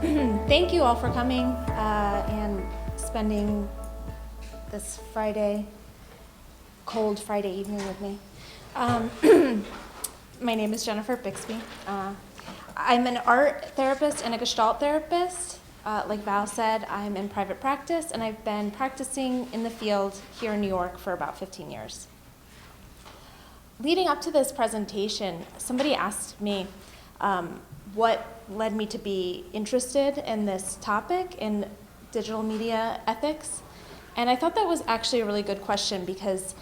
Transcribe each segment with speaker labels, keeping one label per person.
Speaker 1: Thank you all for coming and spending this cold Friday evening with me. My name is Jennifer Byxbee. I'm an art therapist and a Gestalt therapist. Like Val said, I'm in private practice, and I've been practicing in the field here in New York for about 15 years. Leading up to this presentation, somebody asked me what led me to be interested in this topic in digital media ethics. And I thought that was actually a really good question because,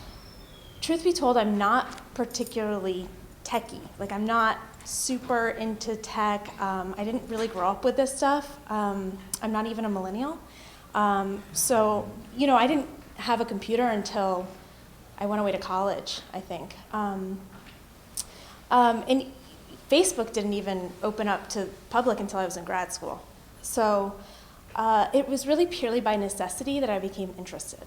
Speaker 1: truth be told, I'm not particularly techie. Like, I'm not super into tech. I didn't really grow up with this stuff. I'm not even a millennial. So, I didn't have a computer until I went away to college, I think. And Facebook didn't even open up to public until I was in grad school. So it was really purely by necessity that I became interested.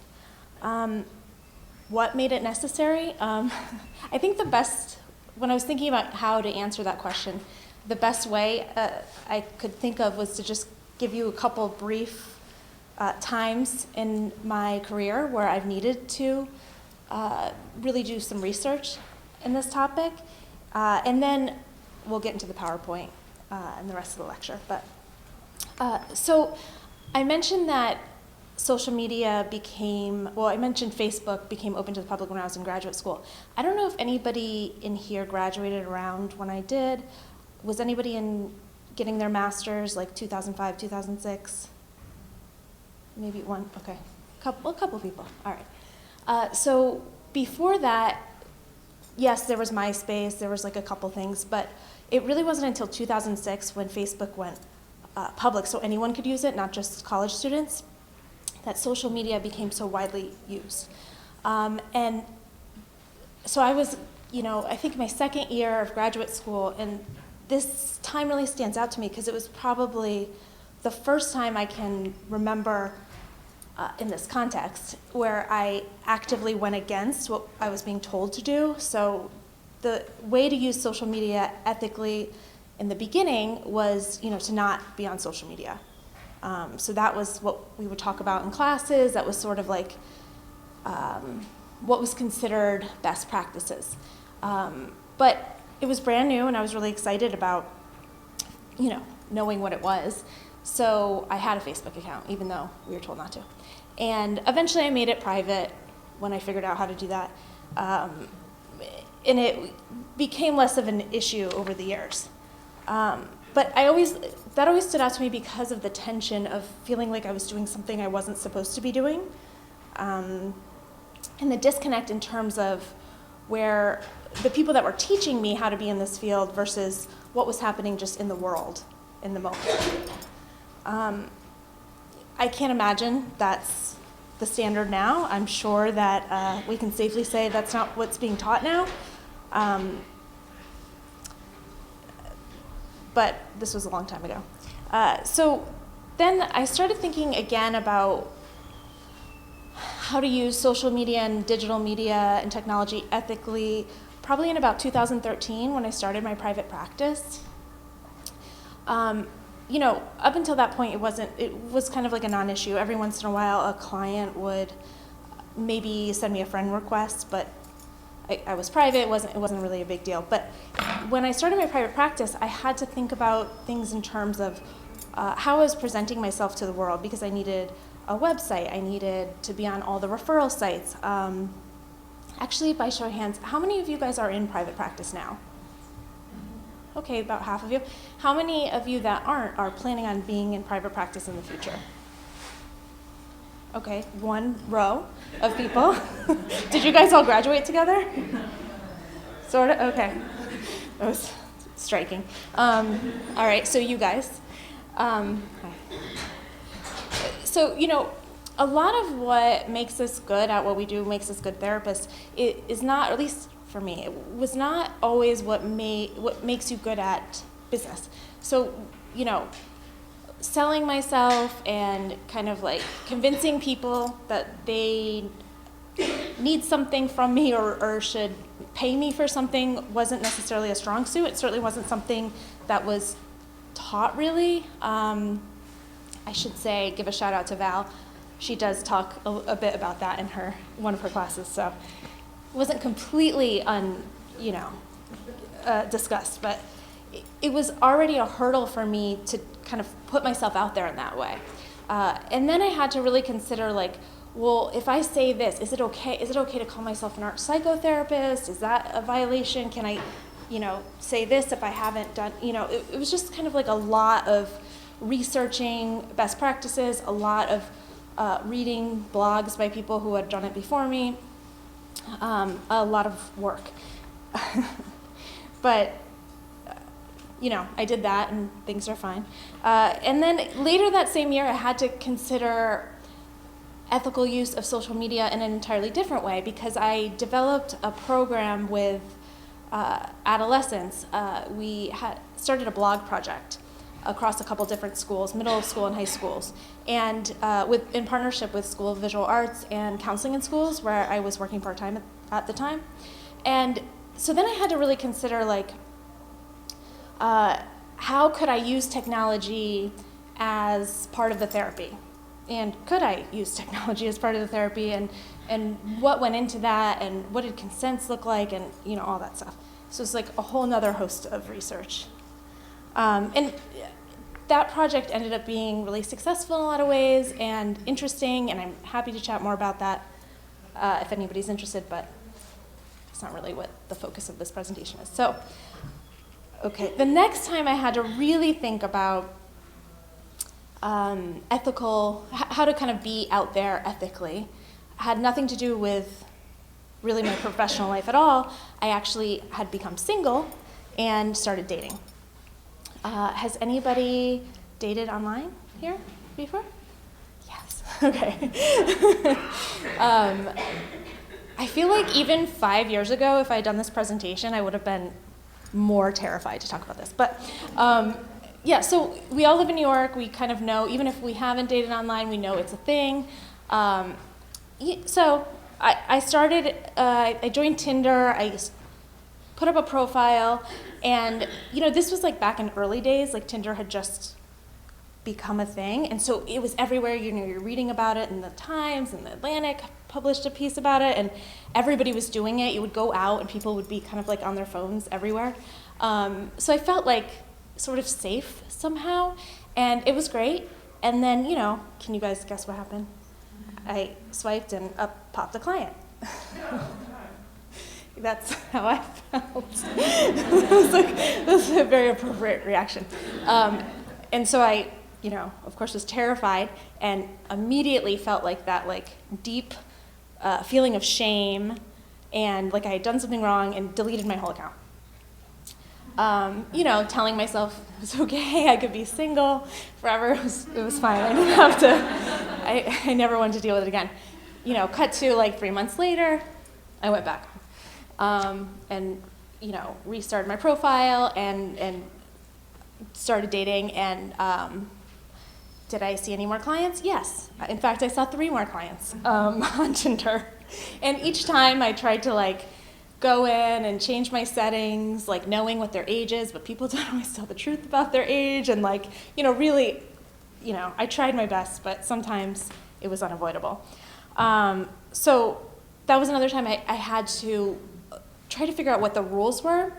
Speaker 1: What made it necessary? I think when I was thinking about how to answer that question, the best way I could think of was to just give you a couple brief times in my career where I've needed to really do some research in this topic. And then we'll get into the PowerPoint and the rest of the lecture. But so I mentioned that social media I mentioned Facebook became open to the public when I was in graduate school. I don't know if anybody in here graduated around when I did. Was anybody in getting their master's like 2005, 2006? Maybe one, okay. A couple people, all right. So before that, yes, there was MySpace, there was like a couple things, but it really wasn't until 2006 when Facebook went public, so anyone could use it, not just college students, that social media became so widely used. And so I was, I think my second year of graduate school, and this time really stands out to me because it was probably the first time I can remember in this context where I actively went against what I was being told to do. So the way to use social media ethically in the beginning was, to not be on social media. So that was what we would talk about in classes. That was sort of like what was considered best practices. But it was brand new, and I was really excited about, knowing what it was. So I had a Facebook account, even though we were told not to. And eventually I made it private when I figured out how to do that. And it became less of an issue over the years. But that always stood out to me because of the tension of feeling like I was doing something I wasn't supposed to be doing. And the disconnect in terms of where the people that were teaching me how to be in this field versus what was happening just in the world in the moment. I can't imagine that's the standard now. I'm sure that we can safely say that's not what's being taught now. But this was a long time ago. So then I started thinking again about how to use social media and digital media and technology ethically, probably in about 2013 when I started my private practice. Up until that point, it was kind of like a non-issue. Every once in a while, a client would maybe send me a friend request, but I was private, it wasn't really a big deal. But when I started my private practice, I had to think about things in terms of how I was presenting myself to the world, because I needed a website, I needed to be on all the referral sites. Actually, by show of hands, how many of you guys are in private practice now? Okay, about half of you. How many of you that aren't are planning on being in private practice in the future? Okay, one row of people. Did you guys all graduate together? Sort of? Okay. That was striking. All right, so you guys. Hi. So, a lot of what makes us good at what we do, makes us good therapists, is not, or at least for me, it was not always what makes you good at business. So, selling myself and kind of like convincing people that they need something from me or should pay me for something wasn't necessarily a strong suit. It certainly wasn't something that was taught really. I should say, give a shout out to Val. She does talk a bit about that in one of her classes, so it wasn't completely discussed, but it was already a hurdle for me to kind of put myself out there in that way. And then I had to really consider, like, well, if I say this, is it okay? Is it okay to call myself an art psychotherapist? Is that a violation? Can I, say this if I haven't done, it was just kind of like a lot of researching best practices, a lot of reading blogs by people who had done it before me, a lot of work. But, I did that and things are fine. And then later that same year, I had to consider ethical use of social media in an entirely different way because I developed a program with adolescents. We had started a blog project across a couple different schools, middle school and high schools, and in partnership with School of Visual Arts and Counseling in Schools, where I was working part-time at the time. And so then I had to really consider, like, how could I use technology as part of the therapy? And could I use technology as part of the therapy? And what went into that? And what did consents look like? And, all that stuff. So it's like a whole nother host of research. And that project ended up being really successful in a lot of ways and interesting, and I'm happy to chat more about that if anybody's interested, but it's not really what the focus of this presentation is. So, okay, the next time I had to really think about how to kind of be out there ethically, had nothing to do with really my professional life at all. I actually had become single and started dating. Has anybody dated online here before? Yes. Okay. I feel like even 5 years ago, if I had done this presentation, I would have been more terrified to talk about this. But yeah, so we all live in New York. We kind of know, even if we haven't dated online, we know it's a thing. So I started, I joined Tinder. I put up a profile, and this was like back in early days, like Tinder had just become a thing, and so it was everywhere. You're reading about it in the Times, and the Atlantic published a piece about it, and everybody was doing it. You would go out, and people would be kind of like on their phones everywhere. So I felt like sort of safe somehow, and it was great. And then, can you guys guess what happened? I swiped, and up popped a client. That's how I felt. That's a very appropriate reaction. And so I, of course, was terrified and immediately felt like that, like, deep feeling of shame and like I had done something wrong and deleted my whole account. Telling myself it was okay, I could be single forever. It was fine. I didn't have to. I never wanted to deal with it again. Cut to like 3 months later, I went back. And restarted my profile and started dating. And did I see any more clients? Yes. In fact, I saw 3 more clients on Tinder. And each time I tried to like go in and change my settings, like knowing what their age is, but people don't always tell the truth about their age. And like, really, I tried my best, but sometimes it was unavoidable. So that was another time I had to try to figure out what the rules were.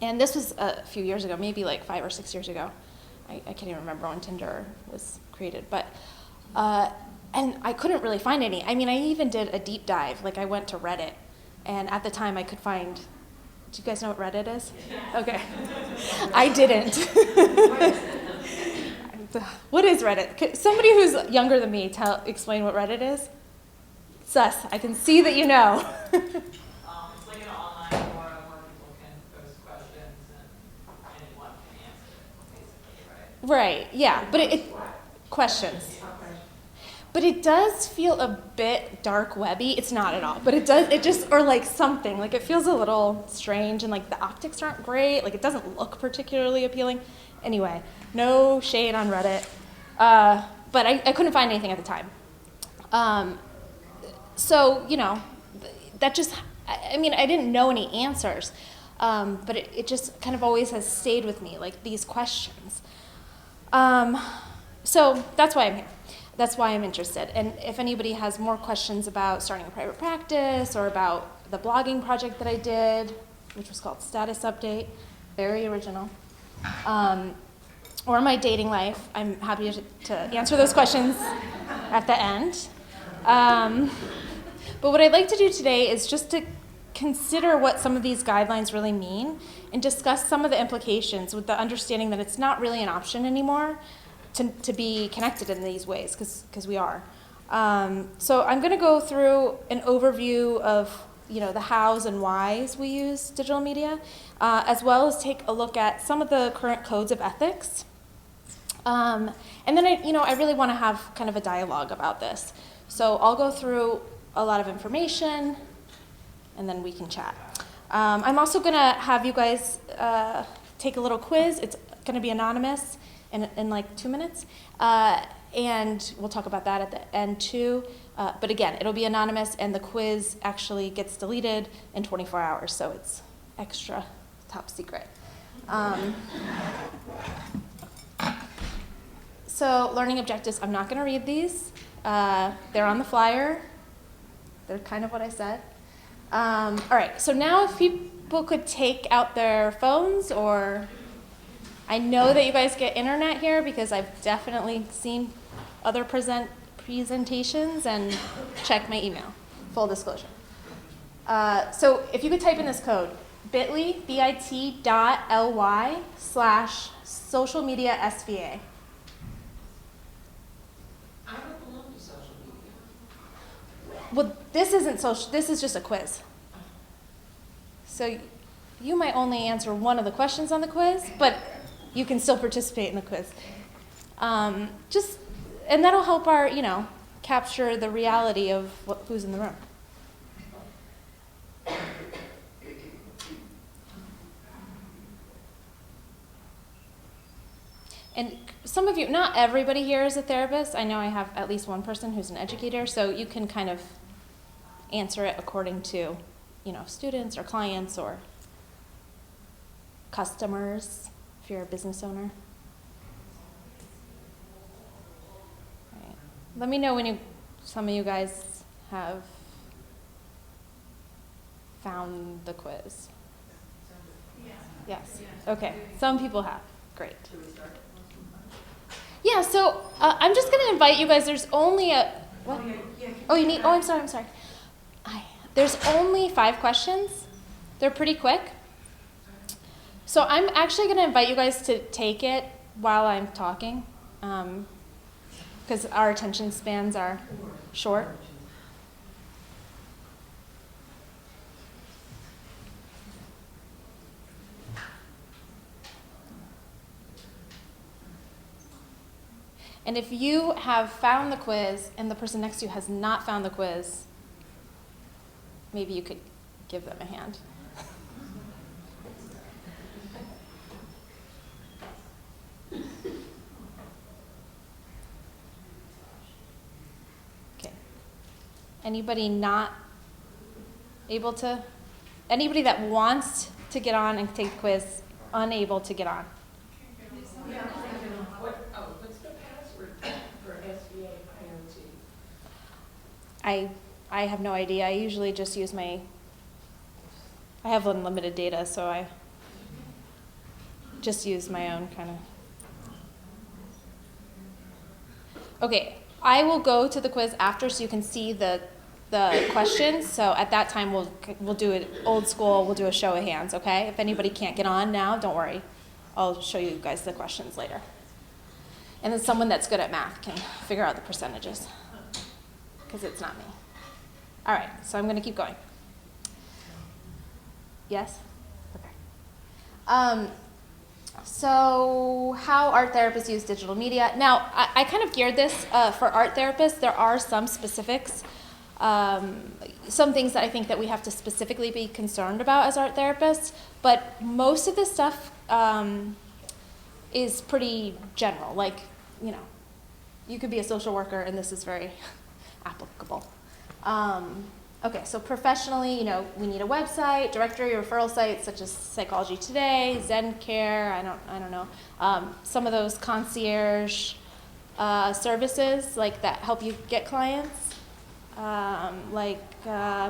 Speaker 1: And this was a few years ago, maybe like 5 or 6 years ago. I can't even remember when Tinder was created. But, and I couldn't really find any. I mean, I even did a deep dive. Like I went to Reddit. And at the time I could find, do you guys know what Reddit is? Okay. I didn't. What is Reddit? Somebody who's younger than me explain what Reddit is? Sus, I can see that you know.
Speaker 2: It's like an online forum where people can post questions and anyone can answer it, basically, right?
Speaker 1: Right, yeah, but it questions. But it does feel a bit dark webby. It's not at all, but or like something, like it feels a little strange and like the optics aren't great, like it doesn't look particularly appealing. Anyway, no shade on Reddit, but I couldn't find anything at the time. So, that just, I didn't know any answers, but it just kind of always has stayed with me, like these questions. So that's why I'm here. That's why I'm interested. And if anybody has more questions about starting a private practice or about the blogging project that I did, which was called Status Update, very original, or my dating life, I'm happy to answer those questions at the end. But what I'd like to do today is just to consider what some of these guidelines really mean and discuss some of the implications with the understanding that it's not really an option anymore to be connected in these ways, because we are. So I'm going to go through an overview of the hows and whys we use digital media, as well as take a look at some of the current codes of ethics. And then I really want to have kind of a dialogue about this. So I'll go through a lot of information, and then we can chat. I'm also going to have you guys take a little quiz. It's going to be anonymous in like 2 minutes. And we'll talk about that at the end too. But again, it'll be anonymous, and the quiz actually gets deleted in 24 hours, so it's extra top secret. So learning objectives, I'm not going to read these. They're on the flyer. They're kind of what I said. All right, so now if people could take out their phones, or I know that you guys get internet here because I've definitely seen other presentations and check my email, full disclosure. So if you could type in this code, bit.ly, bit.ly/social media SVA.
Speaker 2: I don't belong to social media.
Speaker 1: Well, this isn't social, this is just a quiz. So you might only answer one of the questions on the quiz, but you can still participate in the quiz. And that'll help our, capture the reality of who's in the room. And some of you, not everybody here is a therapist. I know I have at least one person who's an educator, so you can kind of answer it according to, students or clients or customers, if you're a business owner. Right. Let me know when some of you guys have found the quiz. Yes. Okay. Some people have. Great. Yeah, so I'm just going to invite you guys. There's only what? Oh, you need, I'm sorry. There's only 5 questions. They're pretty quick. So I'm actually going to invite you guys to take it while I'm talking, because our attention spans are short. And if you have found the quiz and the person next to you has not found the quiz, maybe you could give them a hand. Okay. Anybody not able to? Anybody that wants to get on and take the quiz, unable to get on?
Speaker 2: What's the password for SVA IoT?
Speaker 1: I have no idea. I usually just use I have unlimited data, so I just use my own kind of. Okay, I will go to the quiz after so you can see the questions. So at that time we'll do it old school. We'll do a show of hands, okay? If anybody can't get on now, don't worry. I'll show you guys the questions later. And then someone that's good at math can figure out the percentages, because it's not me. All right, so I'm going to keep going. Yes? Okay. So how art therapists use digital media. Now, I kind of geared this for art therapists. There are some specifics, some things that I think that we have to specifically be concerned about as art therapists, but most of this stuff is pretty general. Like, you could be a social worker, and this is very applicable. Okay, so professionally, we need a website, directory, referral sites such as Psychology Today, ZenCare, I don't know, some of those concierge services like that help you get clients.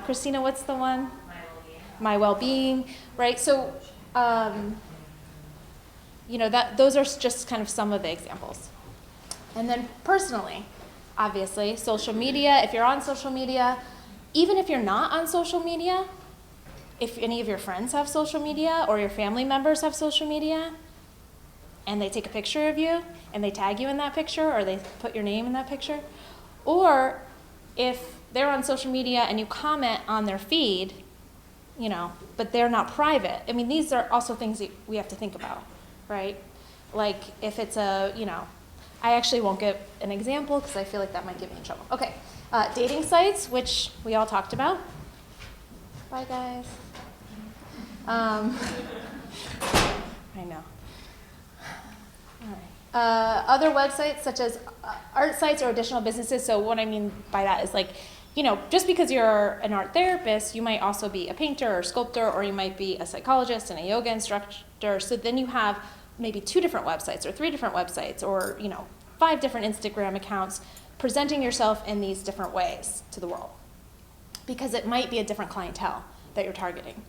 Speaker 1: Christina, what's the one? My Wellbeing, right? So, those are just kind of some of the examples. And then personally, obviously, social media, if you're on social media, even if you're not on social media, if any of your friends have social media or your family members have social media, and they take a picture of you and they tag you in that picture or they put your name in that picture, or if they're on social media and you comment on their feed, but they're not private. I mean, these are also things that we have to think about, right? Like if it's I actually won't give an example because I feel like that might get me in trouble. Okay, dating sites, which we all talked about. Bye, guys. I know. All right. Other websites such as art sites or additional businesses. So what I mean by that is just because you're an art therapist, you might also be a painter or sculptor, or you might be a psychologist and a yoga instructor. So then you have maybe 2 different websites or 3 different websites or 5 different Instagram accounts presenting yourself in these different ways to the world, because it might be a different clientele that you're targeting.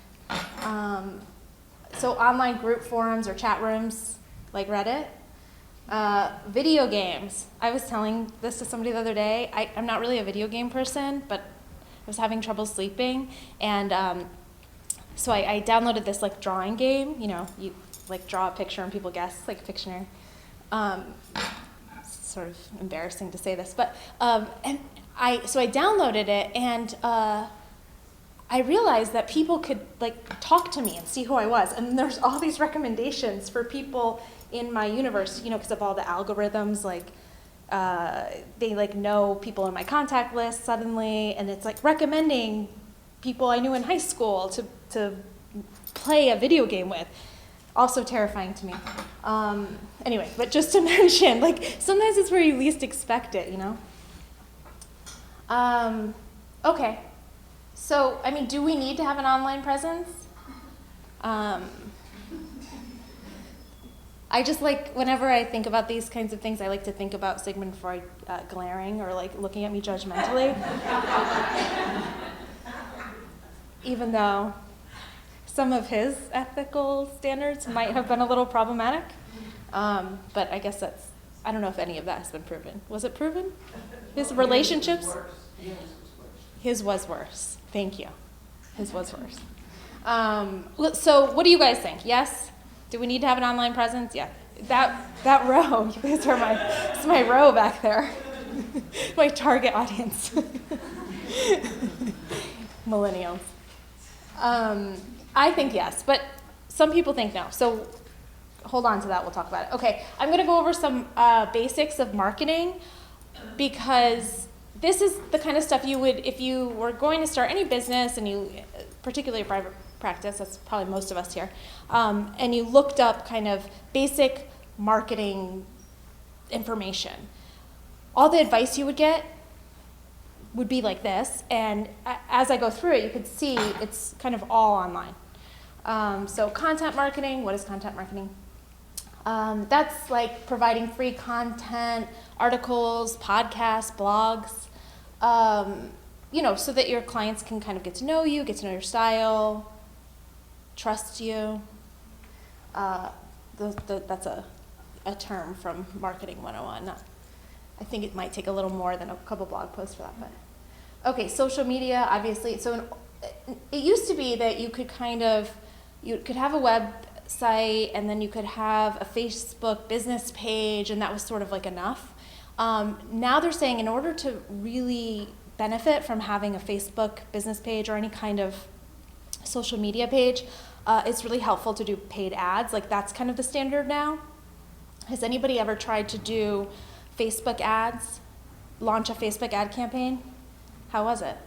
Speaker 1: So online group forums or chat rooms like Reddit. Video games. I was telling this to somebody the other day. I'm not really a video game person, but I was having trouble sleeping, and so I downloaded this drawing game. You draw a picture and people guess, like Pictionary. It's sort of embarrassing to say this, but so I downloaded it, and I realized that people could talk to me and see who I was, and there's all these recommendations for people in my universe, because of all the algorithms, they know people in my contact list suddenly, and it's recommending people I knew in high school to play a video game with. Also terrifying to me. Anyway, but just to mention, sometimes it's where you least expect it, Okay, so, do we need to have an online presence? I just whenever I think about these kinds of things, I like to think about Sigmund Freud glaring or looking at me judgmentally. Even though some of his ethical standards might have been a little problematic. But I guess I don't know if any of that has been proven. Was it proven? His relationships? His was worse. Thank you. His was worse. So what do you guys think? Yes? Do we need to have an online presence? Yeah. That row, you guys are it's my row back there. My target audience. Millennials. I think yes, but some people think no. So hold on to that, we'll talk about it. Okay, I'm gonna go over some basics of marketing, because this is the kind of stuff you would, if you were going to start any business, and you, particularly a private practice, that's probably most of us here, and you looked up kind of basic marketing information. All the advice you would get would be like this, and as I go through it, you could see it's kind of all online. So content marketing, what is content marketing? That's providing free content, articles, podcasts, blogs, so that your clients can kind of get to know you, get to know your style, trust you. That's a term from Marketing 101. I think it might take a little more than a couple blog posts for that. But okay, social media, obviously. So it used to be that you could you could have a website, and then you could have a Facebook business page, and that was sort of enough. Now they're saying in order to really benefit from having a Facebook business page or any kind of social media page, it's really helpful to do paid ads. That's kind of the standard now. Has anybody ever tried to do Facebook ads, launch a Facebook ad campaign? How was it?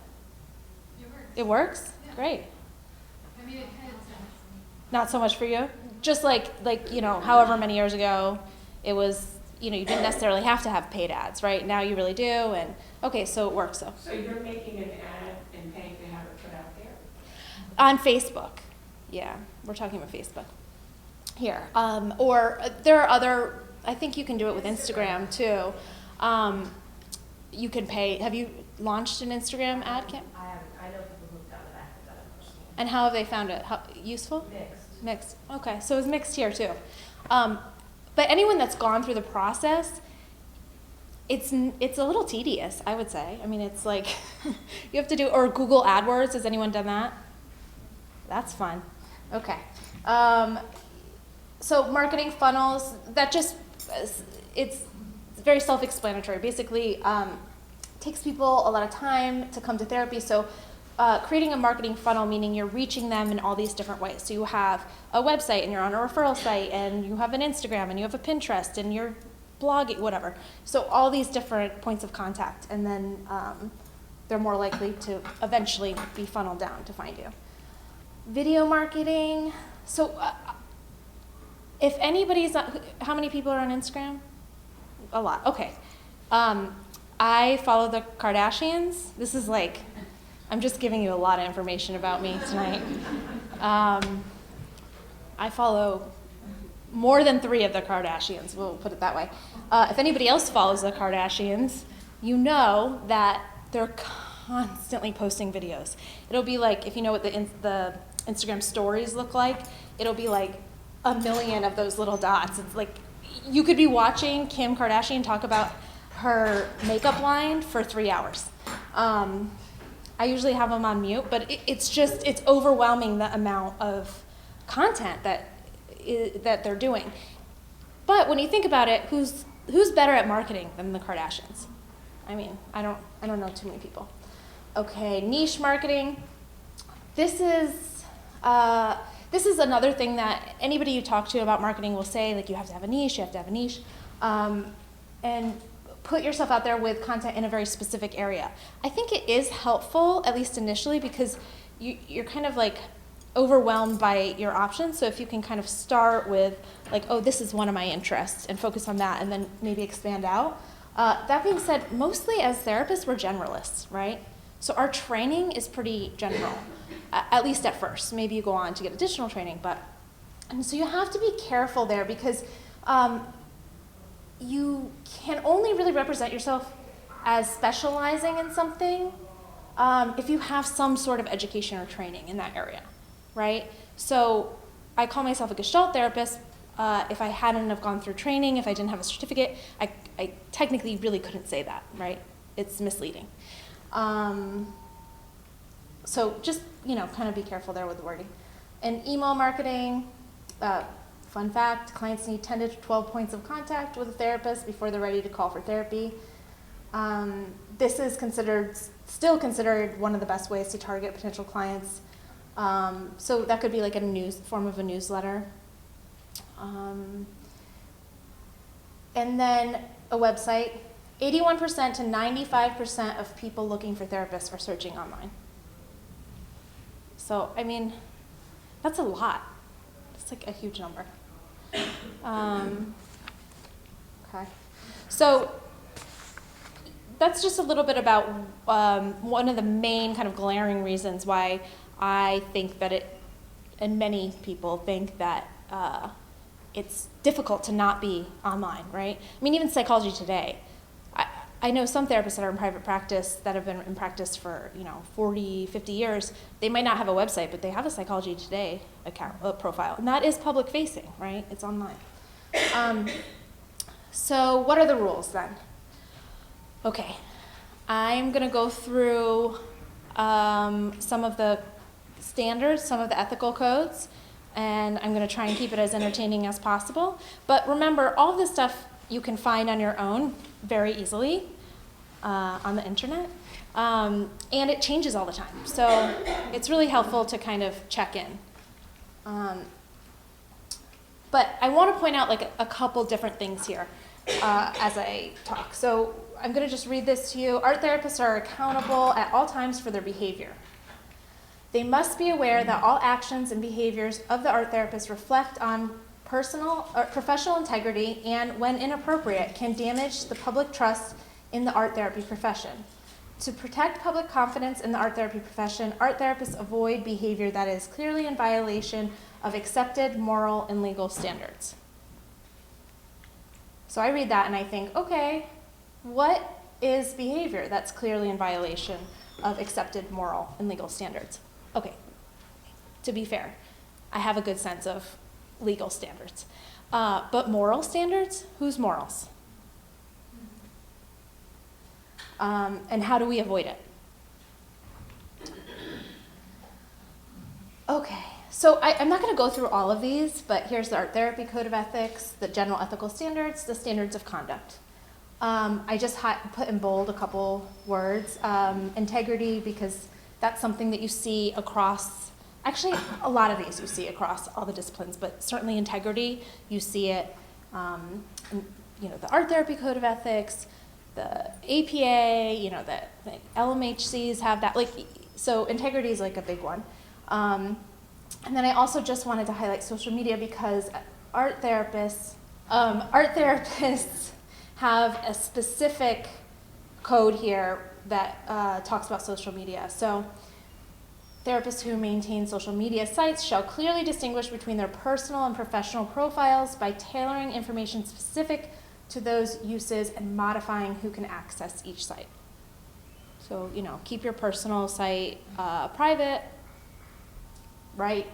Speaker 1: It works? Yeah. Great. Not so much for you? Just however many years ago, it was, you didn't necessarily have to have paid ads, right? Now you really do, and okay, so it works though.
Speaker 3: So you're making an ad and paying them
Speaker 1: On Facebook. Yeah, we're talking about Facebook here. Or there are other, I think you can do it with Instagram too. You can pay, have you launched an Instagram ad campaign?
Speaker 3: I haven't. I know people who've done it. I haven't done it personally.
Speaker 1: And how have they found it? Useful?
Speaker 3: Mixed.
Speaker 1: Mixed. Okay, so it's mixed here too. But anyone that's gone through the process, it's a little tedious, I would say. I mean, it's like you have to do, or Google AdWords. Has anyone done that? That's fun. Okay. So marketing funnels, that just, it's very self-explanatory. Basically, takes people a lot of time to come to therapy. So creating a marketing funnel, meaning you're reaching them in all these different ways. So you have a website and you're on a referral site, and you have an Instagram and you have a Pinterest and you're blogging, whatever. So all these different points of contact, and then they're more likely to eventually be funneled down to find you. Video marketing. So if anybody's not, how many people are on Instagram? A lot. Okay. I follow the Kardashians. This is like, I'm just giving you a lot of information about me tonight. I follow more than 3 of the Kardashians, we'll put it that way. If anybody else follows the Kardashians, you know that they're constantly posting videos. It'll be like, if you know what the Instagram stories look like, it'll be like 1 million of those little dots. It's like, you could be watching Kim Kardashian talk about her makeup line for 3 hours. I usually have them on mute, but it's overwhelming the amount of content that they're doing. But when you think about it, who's better at marketing than the Kardashians? I mean, I don't know too many people. Okay, niche marketing. This is another thing that anybody you talk to about marketing will say, like, you have to have a niche, and put yourself out there with content in a very specific area. I think it is helpful, at least initially, because you're kind of like overwhelmed by your options. So if you can kind of start with like, oh, this is one of my interests, and focus on that, and then maybe expand out. That being said, mostly as therapists, we're generalists, right? So our training is pretty general, at least at first. Maybe you go on to get additional training, and so you have to be careful there, because you can only really represent yourself as specializing in something if you have some sort of education or training in that area, right? So I call myself a Gestalt therapist. If I hadn't have gone through training, if I didn't have a certificate, I technically really couldn't say that, right? It's misleading. So just, kind of be careful there with the wording. And email marketing, fun fact, clients need 10 to 12 points of contact with a therapist before they're ready to call for therapy. This is still considered one of the best ways to target potential clients. So that could be like a form of a newsletter. And then a website. 81% to 95% of people looking for therapists are searching online. So, I mean, that's a lot. It's like a huge number. Okay. So that's just a little bit about one of the main kind of glaring reasons why I think that and many people think that it's difficult to not be online, right? I mean, even Psychology Today. I know some therapists that are in private practice that have been in practice for 40, 50 years. They might not have a website, but they have a Psychology Today profile, and that is public facing, right? It's online. So what are the rules then? Okay, I'm going to go through some of the standards, some of the ethical codes, and I'm going to try and keep it as entertaining as possible. But remember, all of this stuff you can find on your own very easily on the internet, and it changes all the time. So it's really helpful to kind of check in. But I want to point out like a couple different things here as I talk. So I'm going to just read this to you. Art therapists are accountable at all times for their behavior. They must be aware that all actions and behaviors of the art therapist reflect on personal or professional integrity, and when inappropriate, can damage the public trust in the art therapy profession. To protect public confidence in the art therapy profession, art therapists avoid behavior that is clearly in violation of accepted moral and legal standards. So I read that and I think, okay, what is behavior that's clearly in violation of accepted moral and legal standards? Okay, to be fair, I have a good sense of legal standards. But moral standards, whose morals? And how do we avoid it? Okay, so I'm not going to go through all of these, but here's the Art Therapy Code of Ethics, the General Ethical Standards, the Standards of Conduct. I just put in bold a couple words. Integrity, because that's something that you see across, actually a lot of these you see across all the disciplines, but certainly integrity, you see it in, the Art Therapy Code of Ethics, the APA, the LMHCs have that, so integrity is like a big one. And then I also just wanted to highlight social media because art therapists have a specific code here that talks about social media. So therapists who maintain social media sites shall clearly distinguish between their personal and professional profiles by tailoring information specific to those uses and modifying who can access each site. So, keep your personal site private, right?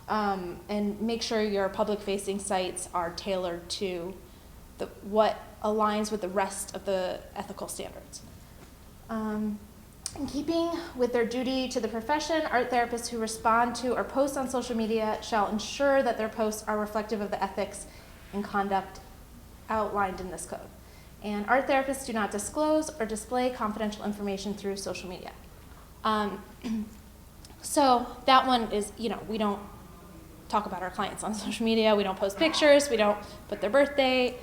Speaker 1: And make sure your public-facing sites are tailored to what aligns with the rest of the ethical standards. In keeping with their duty to the profession, art therapists who respond to or post on social media shall ensure that their posts are reflective of the ethics and conduct outlined in this code. And art therapists do not disclose or display confidential information through social media. So that one is, we don't talk about our clients on social media, we don't post pictures, we don't put their birthday.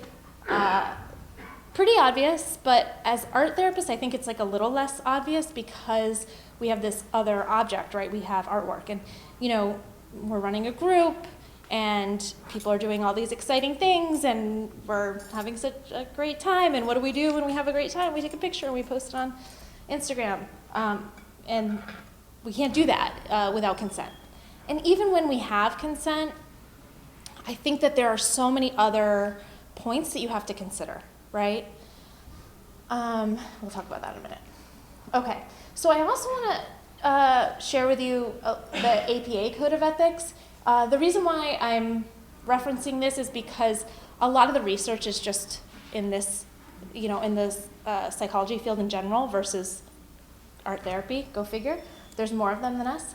Speaker 1: Pretty obvious, but as art therapists, I think it's like a little less obvious because we have this other object, right? We have artwork, and we're running a group, and people are doing all these exciting things, and we're having such a great time. And what do we do when we have a great time? We take a picture and we post it on Instagram, and we can't do that without consent. And even when we have consent, I think that there are so many other points that you have to consider, right? We'll talk about that in a minute. Okay, so I also want to share with you the APA Code of Ethics. The reason why I'm referencing this is because a lot of the research is just in this, in the psychology field in general versus art therapy, go figure. There's more of them than us.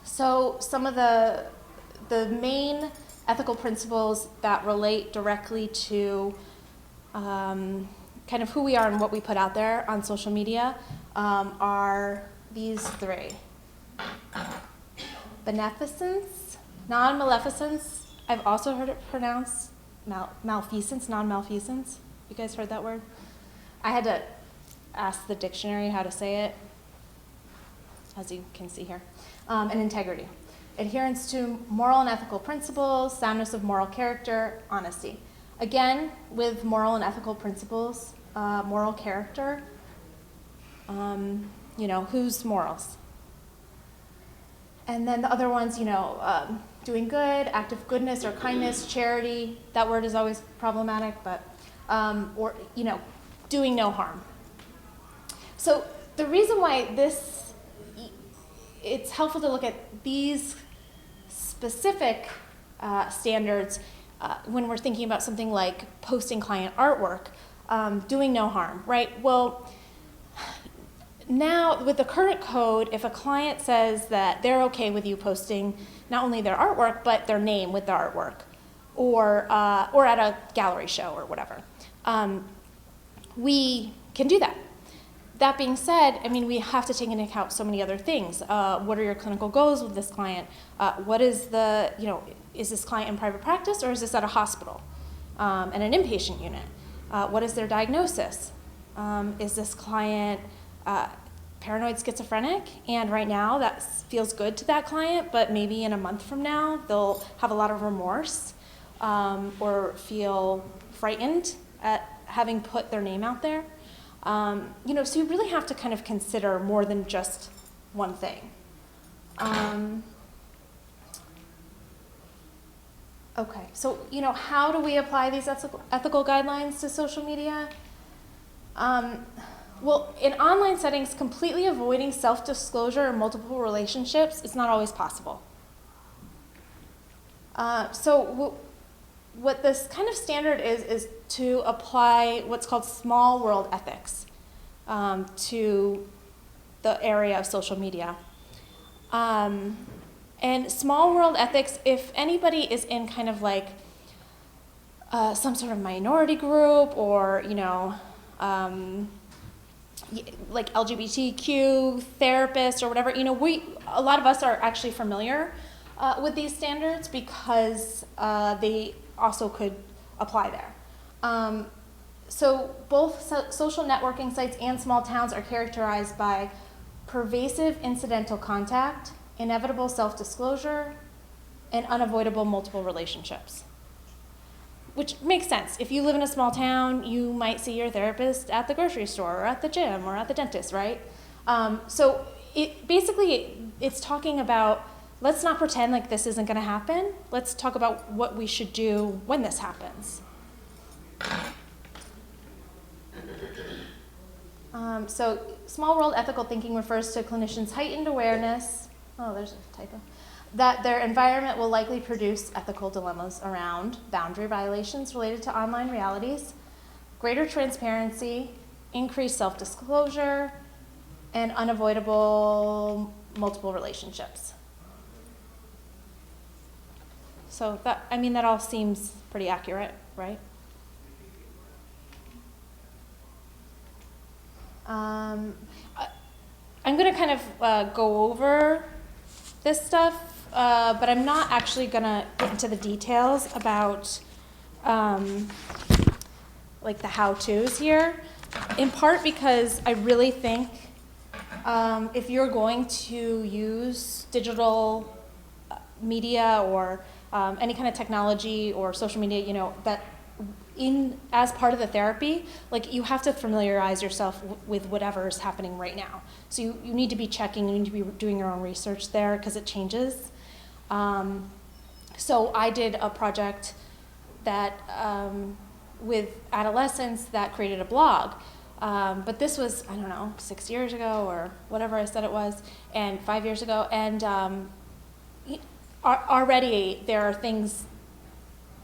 Speaker 1: So some of the main ethical principles that relate directly to kind of who we are and what we put out there on social media are these three. Beneficence, non-maleficence. I've also heard it pronounced malfeasance, non-malfeasance. You guys heard that word? I had to ask the dictionary how to say it, as you can see here. And integrity. Adherence to moral and ethical principles, soundness of moral character, honesty. Again, with moral and ethical principles, moral character, whose morals? And then the other ones, doing good, act of goodness or kindness, charity. That word is always problematic, but, doing no harm. So the reason why it's helpful to look at these specific standards when we're thinking about something like posting client artwork, doing no harm, right? Well, now with the current code, if a client says that they're okay with you posting not only their artwork, but their name with their artwork, or at a gallery show or whatever, we can do that. That being said, we have to take into account so many other things. What are your clinical goals with this client? What is is this client in private practice or is this at a hospital and an inpatient unit? What is their diagnosis? Is this client paranoid schizophrenic? And right now that feels good to that client, but maybe in a month from now, they'll have a lot of remorse or feel frightened at having put their name out there. So you really have to kind of consider more than just one thing. Okay, so, how do we apply these ethical guidelines to social media? Well, in online settings, completely avoiding self-disclosure or multiple relationships is not always possible. What this kind of standard is to apply what's called small world ethics to the area of social media. And small world ethics, if anybody is in kind of like some sort of minority group or, like LGBTQ therapists or whatever, a lot of us are actually familiar with these standards because they also could apply there. So both social networking sites and small towns are characterized by pervasive incidental contact, inevitable self-disclosure, and unavoidable multiple relationships. Which makes sense. If you live in a small town, you might see your therapist at the grocery store or at the gym or at the dentist, right? So it's talking about, let's not pretend like this isn't gonna happen. Let's talk about what we should do when this happens. So small world ethical thinking refers to clinicians' heightened awareness, there's a typo, that their environment will likely produce ethical dilemmas around boundary violations related to online realities, greater transparency, increased self-disclosure, and unavoidable multiple relationships. So that all seems pretty accurate, right? I'm going to kind of go over this stuff, but I'm not actually going to get into the details about like the how-tos here, in part because I really think if you're going to use digital media or any kind of technology or social media, that as part of the therapy, like you have to familiarize yourself with whatever is happening right now. So you need to be checking, you need to be doing your own research there because it changes. So I did a project that with adolescents that created a blog. But this was, 6 years ago or whatever I said it was, and 5 years ago. And already there are things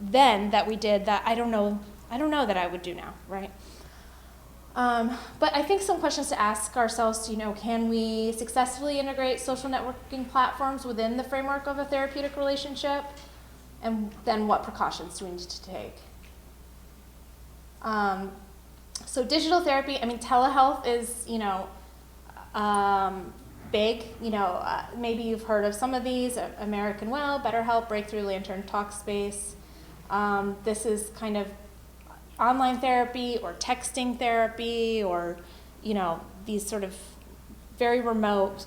Speaker 1: then that we did that I don't know that I would do now, right? But I think some questions to ask ourselves, can we successfully integrate social networking platforms within the framework of a therapeutic relationship? And then what precautions do we need to take? So digital therapy, telehealth is, big. Maybe you've heard of some of these, American Well, BetterHelp, Breakthrough, Lantern, Talkspace. This is kind of online therapy or texting therapy or, these sort of very remote,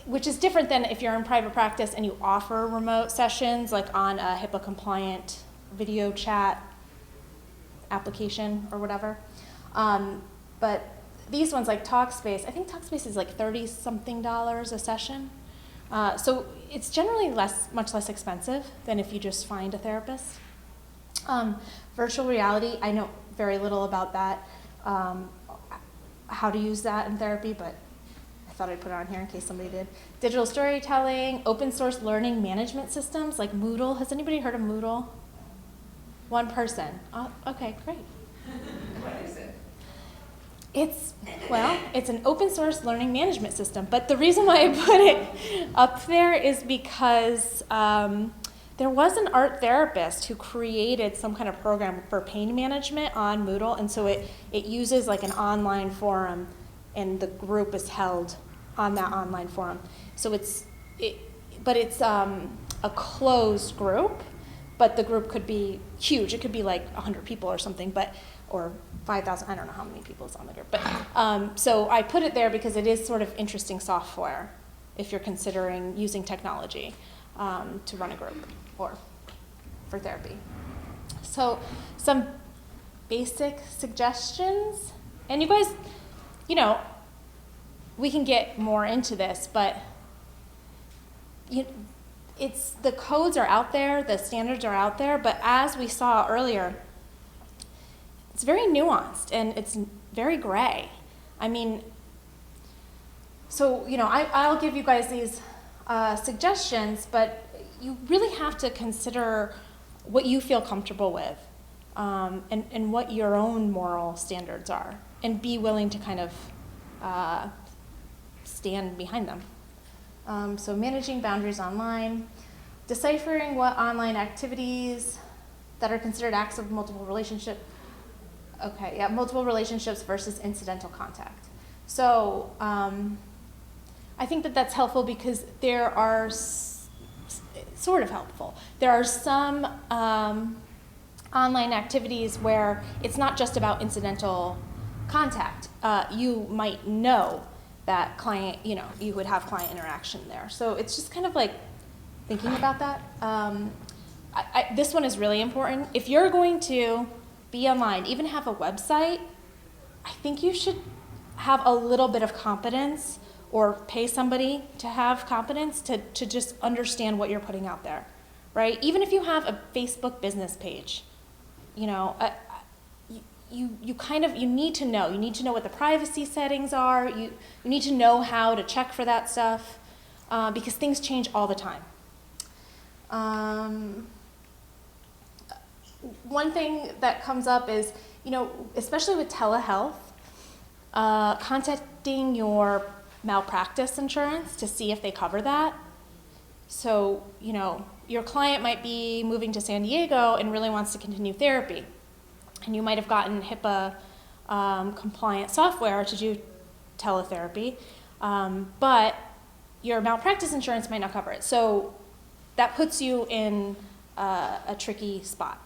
Speaker 1: which is different than if you're in private practice and you offer remote sessions like on a HIPAA-compliant video chat application or whatever. But these ones like Talkspace, I think Talkspace is like $30-something a session. So it's generally much less expensive than if you just find a therapist. Virtual reality, I know very little about that, how to use that in therapy, but I thought I'd put it on here in case somebody did. Digital storytelling, open source learning management systems like Moodle. Has anybody heard of Moodle? One person. Oh, okay, great.
Speaker 2: What is it?
Speaker 1: It's an open source learning management system, but the reason why I put it up there is because there was an art therapist who created some kind of program for pain management on Moodle, and so it uses like an online forum, and the group is held on that online forum. So it's a closed group, but the group could be huge. It could be like 100 people or something, or 5,000, I don't know how many people is on the group. But so I put it there because it is sort of interesting software if you're considering using technology to run a group or for therapy. So some basic suggestions. And you guys, you know, we can get more into this, but the codes are out there, the standards are out there, but as we saw earlier, it's very nuanced and it's very gray. I mean, so, you know, I'll give you guys these suggestions, but you really have to consider what you feel comfortable with and what your own moral standards are, and be willing to kind of stand behind them. So managing boundaries online, deciphering what online activities that are considered acts of multiple relationship. Okay, yeah, multiple relationships versus incidental contact. So I think that that's helpful because there are, sort of helpful, there are some online activities where it's not just about incidental contact. You might know that client, you know, you would have client interaction there. So it's just kind of like thinking about that. This one is really important. If you're going to be online, even have a website, I think you should have a little bit of competence or pay somebody to have competence to just understand what you're putting out there, right? Even if you have a Facebook business page, you know, you need to know. You need to know what the privacy settings are. You need to know how to check for that stuff because things change all the time. One thing that comes up is, you know, especially with telehealth, contacting your malpractice insurance to see if they cover that. So, you know, your client might be moving to San Diego and really wants to continue therapy. And you might have gotten HIPAA compliant software to do teletherapy, but your malpractice insurance might not cover it. So that puts you in a tricky spot.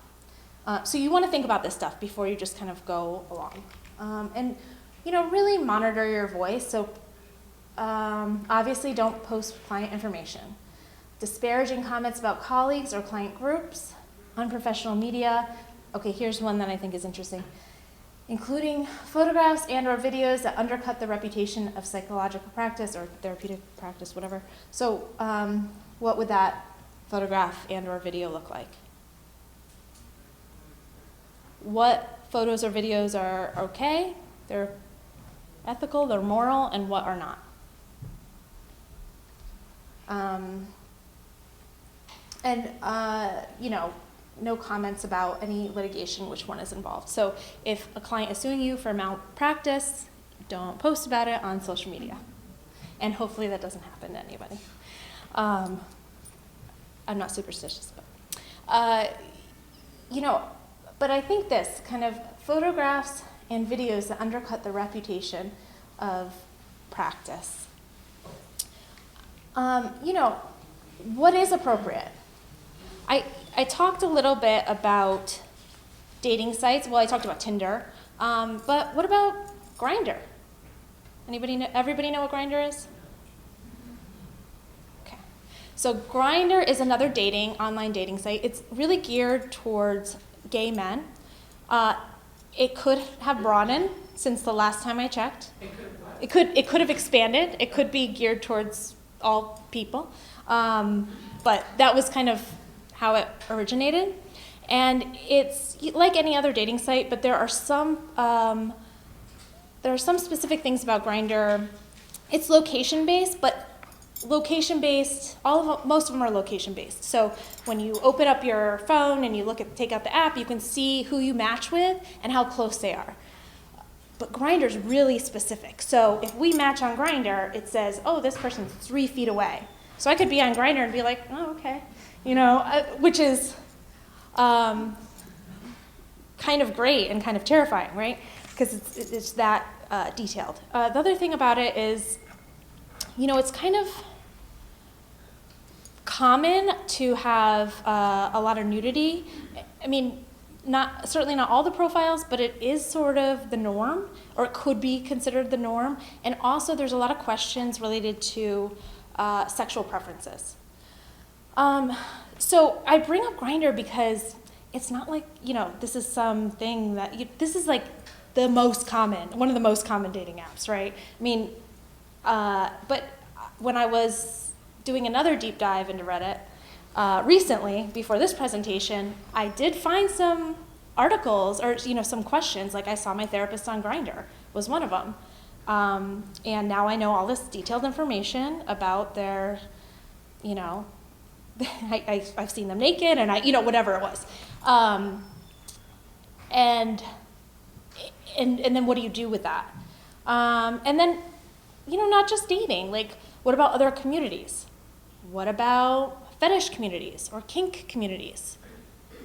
Speaker 1: So you want to think about this stuff before you just kind of go along. And, you know, really monitor your voice. So obviously don't post client information. Disparaging comments about colleagues or client groups, unprofessional media. Okay, here's one that I think is interesting. Including photographs and or videos that undercut the reputation of psychological practice or therapeutic practice, whatever. So what would that photograph and or video look like? What photos or videos are okay, they're ethical, they're moral, and what are not? You know, no comments about any litigation, which one is involved. So if a client is suing you for malpractice, don't post about it on social media. And hopefully that doesn't happen to anybody. I'm not superstitious, but, you know, but I think this kind of photographs and videos that undercut the reputation of practice. You know, what is appropriate? I talked a little bit about dating sites. Well, I talked about Tinder, but what about Grindr? Everybody know what Grindr is? Okay. So Grindr is another online dating site. It's really geared towards gay men. It could have broadened since the last time I checked. It could have expanded. It could be geared towards all people. But that was kind of how it originated. And it's like any other dating site, but there are some specific things about Grindr. It's location-based, but location-based, most of them are location-based. So when you open up your phone and you take out the app, you can see who you match with and how close they are. But Grindr's really specific. So if we match on Grindr, it says, oh, this person's 3 feet away. So I could be on Grindr and be like, oh, okay. You know, which is kind of great and kind of terrifying, right? Because it's that detailed. The other thing about it is, you know, it's kind of common to have a lot of nudity. I mean, certainly not all the profiles, but it is sort of the norm, or it could be considered the norm. And also there's a lot of questions related to sexual preferences. So I bring up Grindr because it's not like, this is something that, this is like one of the most common dating apps, right? I mean, but when I was doing another deep dive into Reddit recently, before this presentation, I did find some articles or, some questions, like I saw my therapist on Grindr was one of them. And now I know all this detailed information about their, I've seen them naked and whatever it was. And then what do you do with that? And then, not just dating, like what about other communities? What about fetish communities or kink communities?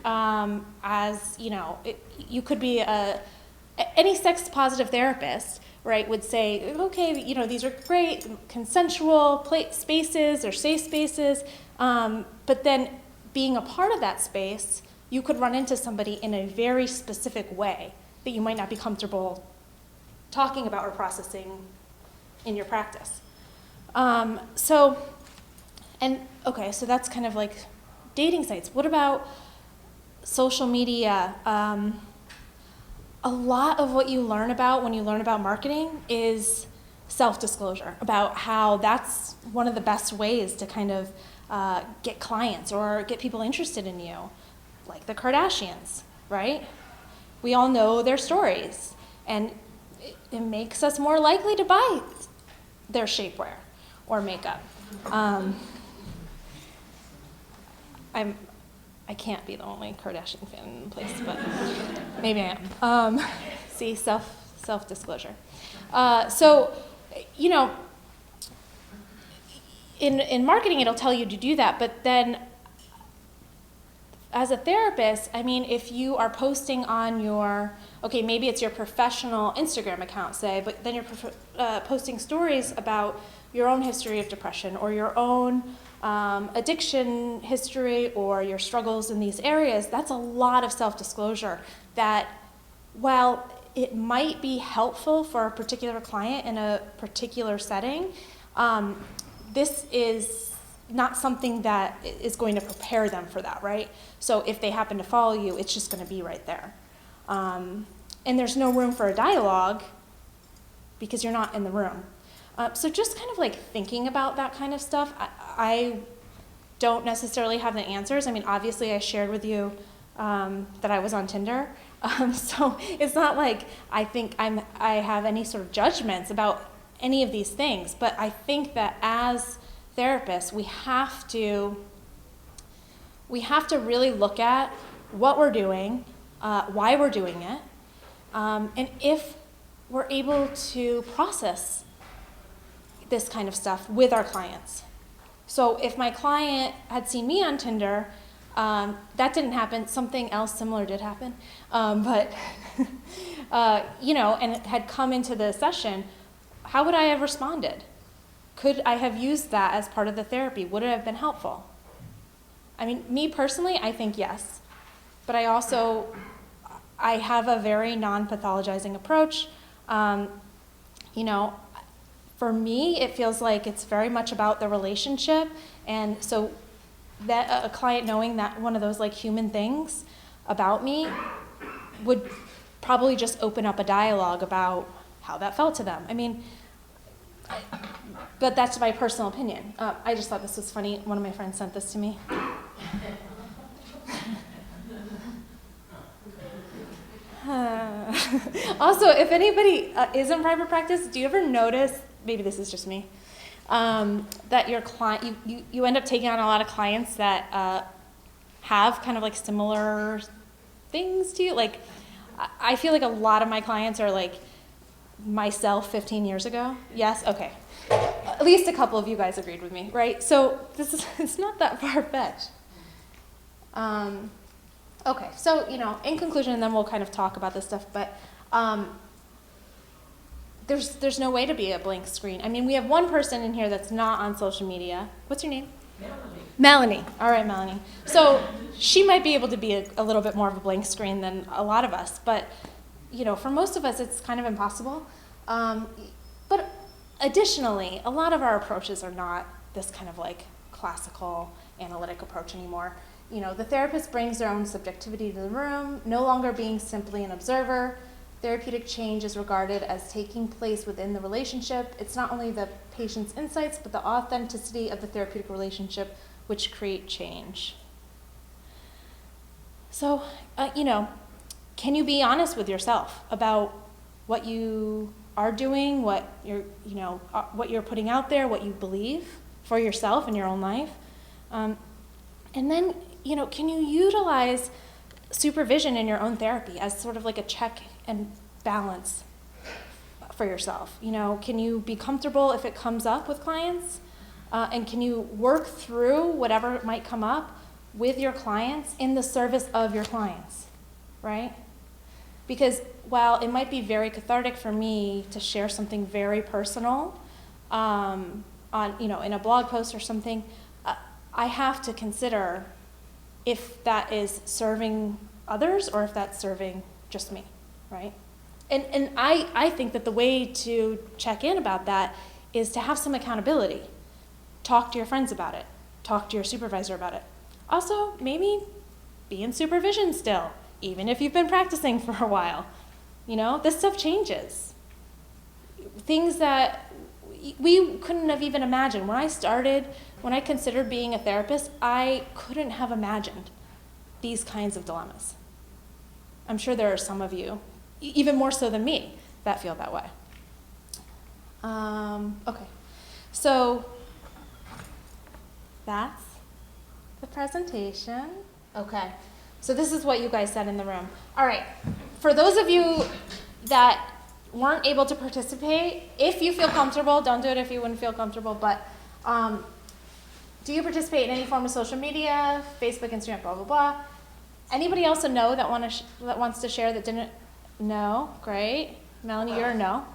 Speaker 1: You could be any sex positive therapist, right, would say, okay, these are great, consensual spaces or safe spaces, but then being a part of that space, you could run into somebody in a very specific way that you might not be comfortable talking about or processing in your practice. So that's kind of like dating sites. What about social media? A lot of what you learn about when you learn about marketing is self-disclosure, about how that's one of the best ways to kind of get clients or get people interested in you, like the Kardashians, right? We all know their stories, and it makes us more likely to buy their shapewear or makeup. I can't be the only Kardashian fan in the place, but maybe I am. See, self-disclosure. In marketing, it'll tell you to do that, but then as a therapist, I mean, if you are posting on maybe it's your professional Instagram account, say, but then you're posting stories about your own history of depression or your own addiction history or your struggles in these areas, that's a lot of self-disclosure that, while it might be helpful for a particular client in a particular setting, this is not something that is going to prepare them for that, right? So if they happen to follow you, it's just going to be right there. And there's no room for a dialogue because you're not in the room. So just kind of like thinking about that kind of stuff. I don't necessarily have the answers. I mean, obviously I shared with you that I was on Tinder. So it's not like I think I have any sort of judgments about any of these things, but I think that as therapists, we have to really look at what we're doing, why we're doing it, and if we're able to process this kind of stuff with our clients. So if my client had seen me on Tinder, that didn't happen. Something else similar did happen, and had come into the session, how would I have responded? Could I have used that as part of the therapy? Would it have been helpful? I mean, me personally, I think yes. But I have a very non-pathologizing approach. For me, it feels like it's very much about the relationship. And so that a client knowing that one of those like human things about me would probably just open up a dialogue about how that felt to them. I mean, but that's my personal opinion. I just thought this was funny. One of my friends sent this to me. Also, if anybody is in private practice, do you ever notice, maybe this is just me, that your client, you end up taking on a lot of clients that have kind of like similar things to you? Like, I feel like a lot of my clients are like myself 15 years ago. Yes? Okay. At least a couple of you guys agreed with me, right? So it's not that far-fetched. Okay, so, in conclusion, and then we'll kind of talk about this stuff, but there's no way to be a blank screen. I mean, we have one person in here that's not on social media. What's your name? Melanie. All right, Melanie. So she might be able to be a little bit more of a blank screen than a lot of us, but, for most of us, it's kind of impossible. But additionally, a lot of our approaches are not this kind of like classical analytic approach anymore. the therapist brings their own subjectivity to the room, no longer being simply an observer. Therapeutic change is regarded as taking place within the relationship. It's not only the patient's insights, but the authenticity of the therapeutic relationship which create change. So, can you be honest with yourself about what you are doing, what you're putting out there, what you believe for yourself in your own life? And then, can you utilize supervision in your own therapy as sort of like a check and balance for yourself? Can you be comfortable if it comes up with clients? And can you work through whatever might come up with your clients in the service of your clients, right? Because while it might be very cathartic for me to share something very personal in a blog post or something, I have to consider if that is serving others or if that's serving just me, right? And I think that the way to check in about that is to have some accountability. Talk to your friends about it. Talk to your supervisor about it. Also, maybe be in supervision still, even if you've been practicing for a while. This stuff changes. Things that we couldn't have even imagined. When I considered being a therapist, I couldn't have imagined these kinds of dilemmas. I'm sure there are some of you, even more so than me, that feel that way. Okay, so that's the presentation. Okay, so this is what you guys said in the room. All right, for those of you that weren't able to participate, if you feel comfortable, don't do it if you wouldn't feel comfortable, but do you participate in any form of social media, Facebook, Instagram, blah, blah, blah? Anybody else a no that wants to share that didn't? No? Great. Melanie, you're a no.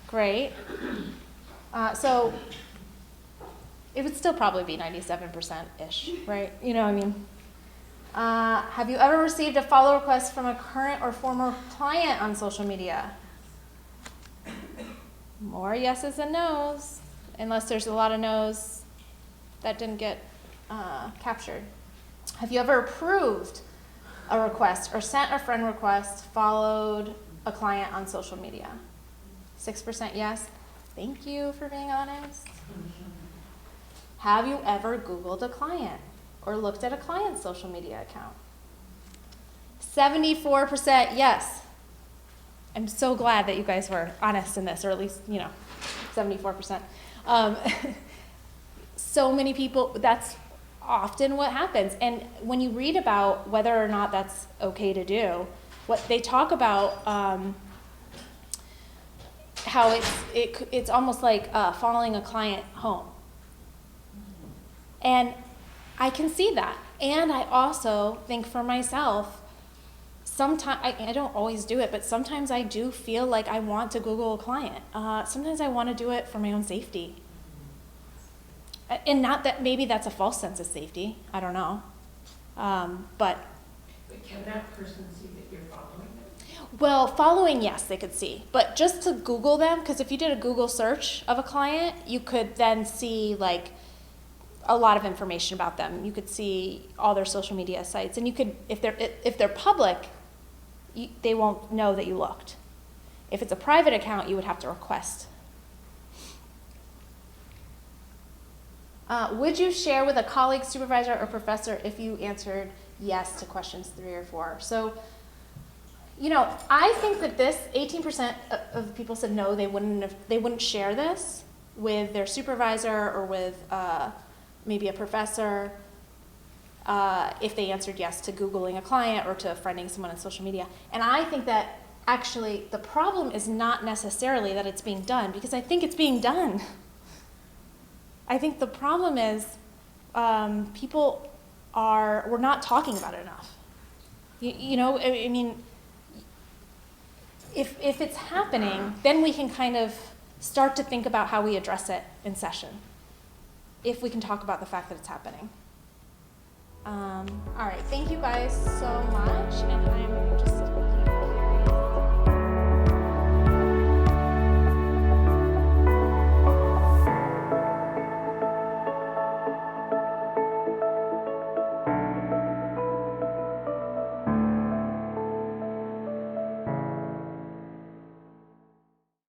Speaker 1: Great. So it would still probably be 97%-ish, right? Have you ever received a follow request from a current or former client on social media? More yeses than nos, unless there's a lot of nos that didn't get captured. Have you ever approved a request or sent a friend request, followed a client on social media? 6% yes. Thank you for being honest. Have you ever Googled a client or looked at a client's social media account? 74% yes. I'm so glad that you guys were honest in this, or at least, 74%. So many people, that's often what happens. And when you read about whether or not that's okay to do, what they talk about, how it's almost like following a client home. And I can see that. And I also think for myself, sometimes, I don't always do it, but sometimes I do feel like I want to Google a client. Sometimes I want to do it for my own safety. And not that, maybe that's a false sense of safety, I don't know. But
Speaker 4: can that person see that you're following them?
Speaker 1: Well, following, yes, they could see. But just to Google them, because if you did a Google search of a client, you could then see a lot of information about them. You could see all their social media sites, and you could, if they're public, they won't know that you looked. If it's a private account, you would have to request. Would you share with a colleague, supervisor, or professor if you answered yes to questions 3 or 4? So, I think that this 18% of people said no, they wouldn't share this with their supervisor or with maybe a professor if they answered yes to Googling a client or to friending someone on social media. And I think that actually the problem is not necessarily that it's being done, because I think it's being done. I think the problem is we're not talking about it enough. I mean, if it's happening, then we can kind of start to think about how we address it in session, if we can talk about the fact that it's happening. All right, thank you guys so much, and I'm just